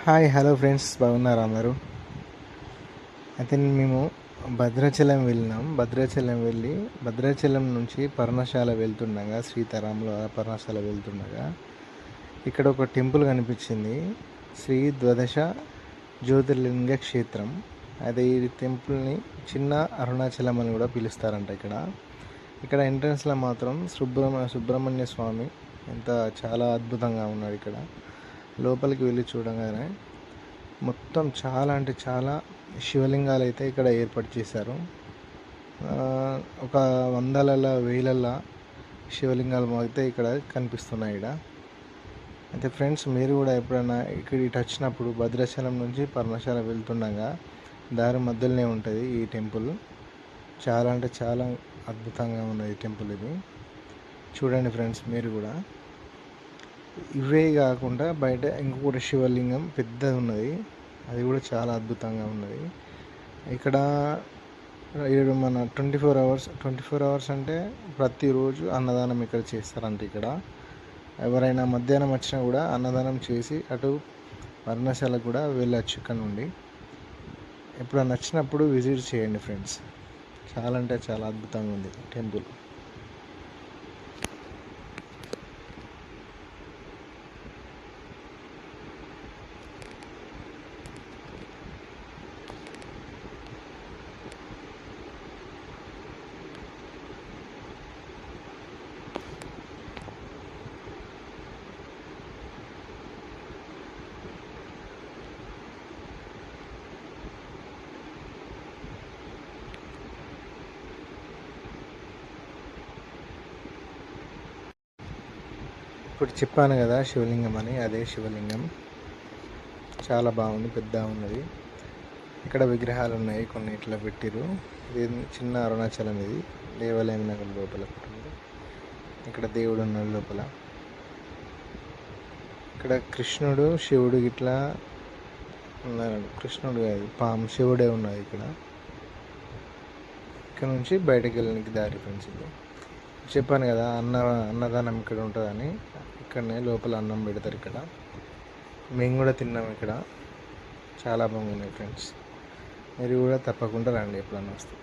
Hi hello friends, బాగున్నారు అందరూ? అయితే మేము భద్రాచలం వెళ్ళినాం. భద్రాచలం వెళ్ళి భద్రాచలం నుంచి పర్ణశాల వెళ్తుండగా, సీతారాముల పర్ణశాల వెళ్తుండగా ఇక్కడ ఒక టెంపుల్ కనిపించింది. శ్రీ ద్వాదశ జ్యోతిర్లింగ క్షేత్రం. అదే ఈ టెంపుల్ని చిన్న అరుణాచలం అని కూడా పిలుస్తారంట. ఇక్కడ ఎంట్రన్స్లో మాత్రం సుబ్రహ్మణ్య స్వామి చాలా అద్భుతంగా ఉన్నాడు. ఇక్కడ లోపలికి వెళ్ళి చూడగానే మొత్తం చాలా అంటే చాలా శివలింగాలు అయితే ఇక్కడ ఏర్పాటు చేశారు. ఒక వందల వేలల శివలింగాలు అయితే ఇక్కడ కనిపిస్తున్నాయి. అయితే ఫ్రెండ్స్, మీరు కూడా ఎప్పుడైనా ఇటు వచ్చినప్పుడు భద్రాచలం నుంచి పర్ణశాల వెళ్తుండగా దారి మధ్యలోనే ఉంటుంది ఈ టెంపుల్. చాలా అంటే చాలా అద్భుతంగా ఉన్నది టెంపుల్ ఇది. చూడండి ఫ్రెండ్స్, మీరు కూడా. ఇవే కాకుండా బయట ఇంకొకటి శివలింగం పెద్దది ఉన్నది, అది కూడా చాలా అద్భుతంగా ఉన్నది. ఇక్కడ మన 24 అవర్స్ అంటే ప్రతిరోజు అన్నదానం ఇక్కడ చేస్తారంట. ఇక్కడ ఎవరైనా మధ్యాహ్నం వచ్చినా కూడా అన్నదానం చేసి అటు పర్ణశాలకు కూడా వెళ్ళచ్చు. ఇక్కడ నుండి ఎప్పుడైనా నచ్చినప్పుడు విజిట్ చేయండి ఫ్రెండ్స్. చాలా అంటే చాలా అద్భుతంగా ఉంది టెంపుల్. ఇప్పుడు చెప్పాను కదా శివలింగం అని, అదే శివలింగం. చాలా బాగుంది, పెద్ద ఉన్నది. ఇక్కడ విగ్రహాలు ఉన్నాయి, కొన్ని ఇట్లా పెట్టిరు. ఇది చిన్న అరుణాచలం. ఇది దేవాలయం నగర్ లోపల ఉంటుంది. ఇక్కడ దేవుడు ఉన్నాడు లోపల. ఇక్కడ కృష్ణుడు శివుడు ఇట్లా ఉన్నాడు. కృష్ణుడు కాదు, శివుడే ఉన్నది ఇక్కడ. ఇక్కడ నుంచి బయటకు వెళ్ళడానికి దారి ఫ్రెండ్స్. ఇది చెప్పాను కదా అన్నదానం ఇక్కడ ఉంటుందని. ఇక్కడనే లోపల అన్నం పెడతారు. ఇక్కడ మేము కూడా తిన్నాం. ఇక్కడ చాలా బాగున్నాయి ఫ్రెండ్స్. మీరు కూడా తప్పకుండా రండి ఎప్పుడన్నా వస్తే.